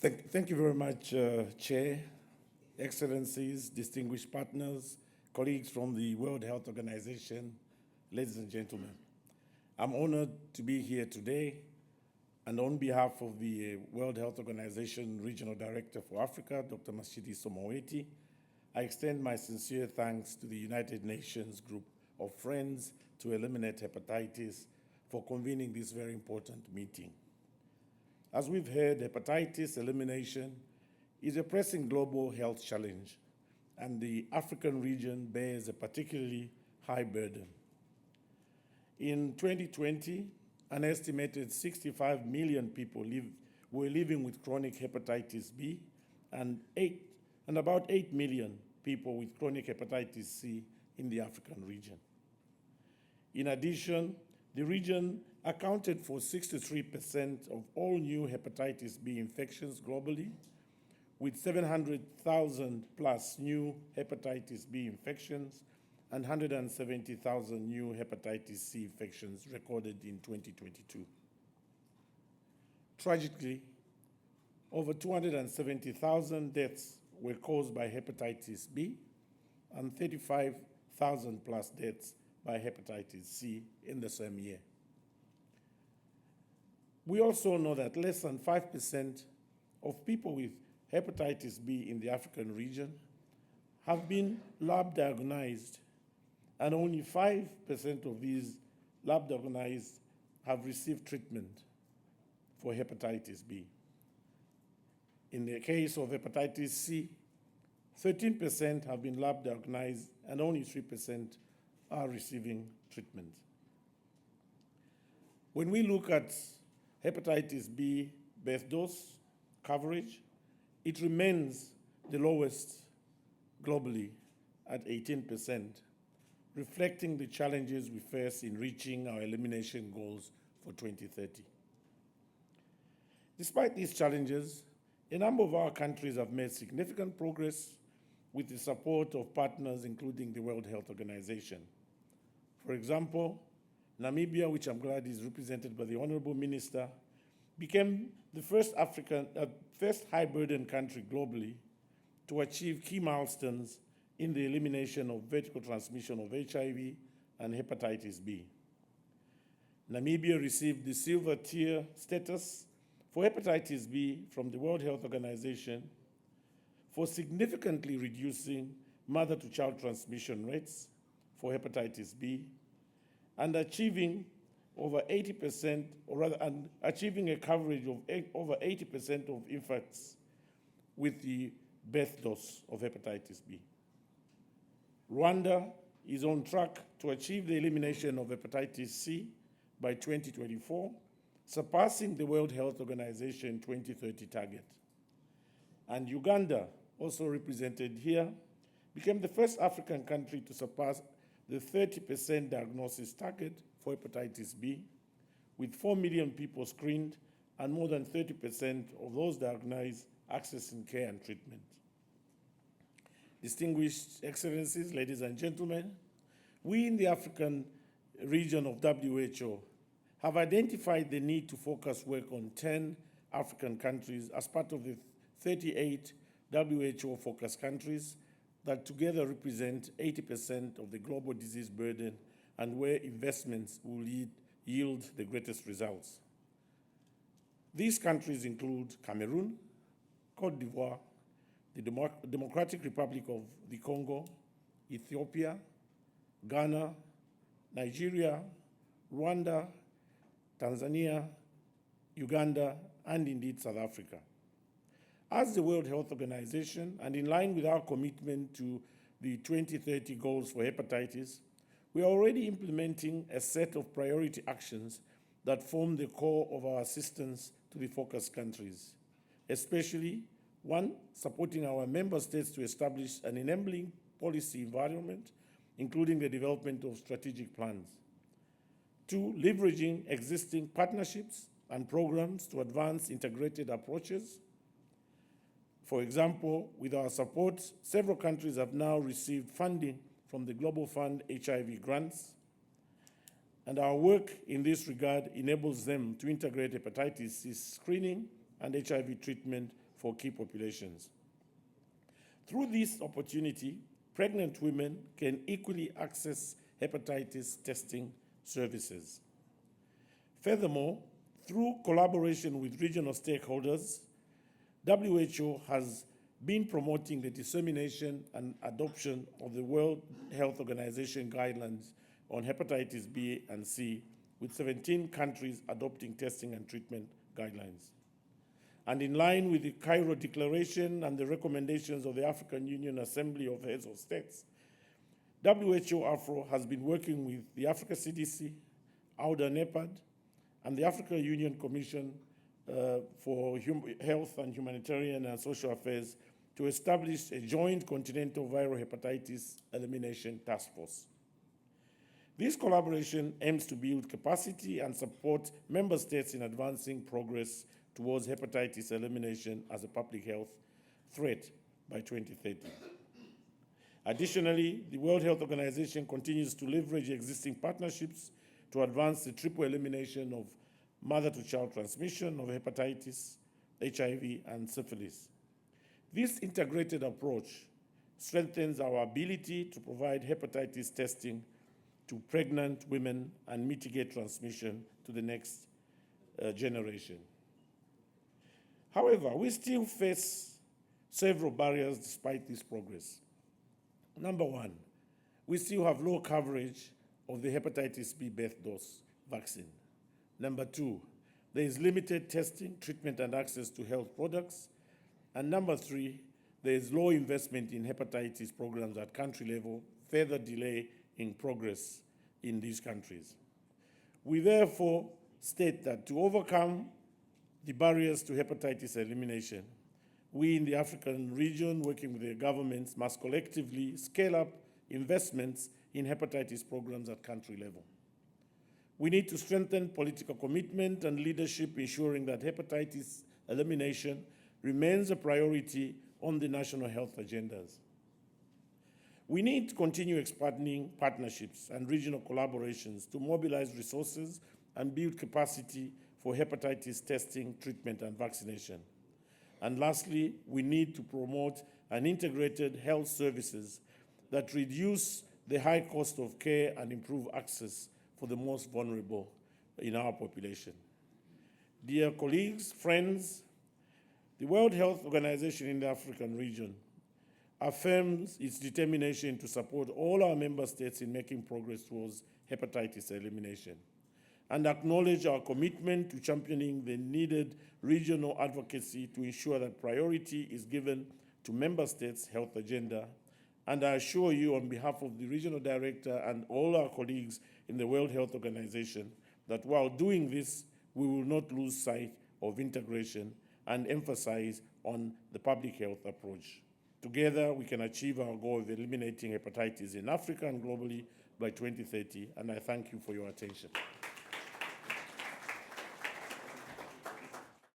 Thank you very much, Chair, Excellencies, distinguished partners, colleagues from the World Health Organization, ladies and gentlemen. I'm honored to be here today, and on behalf of the World Health Organization Regional Director for Africa, Dr. Matshidiso Moeti, I extend my sincere thanks to the United Nations Group of Friends to Eliminate Hepatitis for convening this very important meeting. As we've heard, hepatitis elimination is a pressing global health challenge, and the African region bears a particularly high burden. In 2020, an estimated 65 million people were living with chronic hepatitis B, and about 8 million people with chronic hepatitis C in the African region. In addition, the region accounted for 63% of all new hepatitis B infections globally, with 700,000 plus new hepatitis B infections and 170,000 new hepatitis C infections recorded in 2022. Tragically, over 270,000 deaths were caused by hepatitis B and 35,000 plus deaths by hepatitis C in the same year. We also know that less than 5% of people with hepatitis B in the African region have been lab diagnosed, and only 5% of these lab diagnosed have received treatment for hepatitis B. In the case of hepatitis C, 13% have been lab diagnosed and only 3% are receiving treatment. When we look at hepatitis B birth dose coverage, it remains the lowest globally at 18%, reflecting the challenges we face in reaching our elimination goals for 2030. Despite these challenges, a number of our countries have made significant progress with the support of partners, including the World Health Organization. For example, Namibia, which I'm glad is represented by the Honorable Minister, became the first high-burden country globally to achieve key milestones in the elimination of vertical transmission of HIV and hepatitis B. Namibia received the silver tier status for hepatitis B from the World Health Organization for significantly reducing mother-to-child transmission rates for hepatitis B and achieving over 80%, achieving a coverage of over 80% of infants with the birth dose of hepatitis B. Rwanda is on track to achieve the elimination of hepatitis C by 2024, surpassing the World Health Organization 2030 target. And Uganda, also represented here, became the first African country to surpass the 30% diagnosis target for hepatitis B, with 4 million people screened and more than 30% of those diagnosed accessing care and treatment. Distinguished Excellencies, ladies and gentlemen, we in the African region of WHO have identified the need to focus work on 10 African countries as part of the 38 WHO focus countries that together represent 80% of the global disease burden and where investments will yield the greatest results. These countries include Cameroon, Cote d'Ivoire, the Democratic Republic of the Congo, Ethiopia, Ghana, Nigeria, Rwanda, Tanzania, Uganda, and indeed South Africa. As the World Health Organization, and in line with our commitment to the 2030 goals for hepatitis, we are already implementing a set of priority actions that form the core of our assistance to the focus countries, especially, one, supporting our member states to establish an enabling policy environment, including the development of strategic plans. Two, leveraging existing partnerships and programs to advance integrated approaches. For example, with our support, several countries have now received funding from the Global Fund HIV grants, and our work in this regard enables them to integrate hepatitis C screening and HIV treatment for key populations. Through this opportunity, pregnant women can equally access hepatitis testing services. Furthermore, through collaboration with regional stakeholders, WHO has been promoting the dissemination and adoption of the World Health Organization guidelines on hepatitis B and C, with 17 countries adopting testing and treatment guidelines. And in line with the Cairo Declaration and the recommendations of the African Union Assembly of Heads of States, WHO AFRO has been working with the Africa CDC, AUDA NEPAD, and the African Union Commission for Health and Humanitarian and Social Affairs to establish a joint continental viral hepatitis elimination task force. This collaboration aims to build capacity and support member states in advancing progress towards hepatitis elimination as a public health threat by 2030. Additionally, the World Health Organization continues to leverage existing partnerships to advance the triple elimination of mother-to-child transmission of hepatitis, HIV, and syphilis. This integrated approach strengthens our ability to provide hepatitis testing to pregnant women and mitigate transmission to the next generation. However, we still face several barriers despite this progress. Number one, we still have low coverage of the hepatitis B birth dose vaccine. Number two, there is limited testing, treatment, and access to health products. And number three, there is low investment in hepatitis programs at country level, further delay in progress in these countries. We therefore state that to overcome the barriers to hepatitis elimination, we in the African region, working with the governments, must collectively scale up investments in hepatitis programs at country level. We need to strengthen political commitment and leadership, ensuring that hepatitis elimination remains a priority on the national health agendas. We need to continue expanding partnerships and regional collaborations to mobilize resources and build capacity for hepatitis testing, treatment, and vaccination. And lastly, we need to promote an integrated health services that reduce the high cost of care and improve access for the most vulnerable in our population. Dear colleagues, friends, the World Health Organization in the African region affirms its determination to support all our member states in making progress towards hepatitis elimination, and acknowledge our commitment to championing the needed regional advocacy to ensure that priority is given to member states' health agenda. And I assure you on behalf of the regional director and all our colleagues in the World Health Organization that while doing this, we will not lose sight of integration and emphasize on the public health approach. Together, we can achieve our goal of eliminating hepatitis in Africa and globally by 2030, and I thank you for your attention.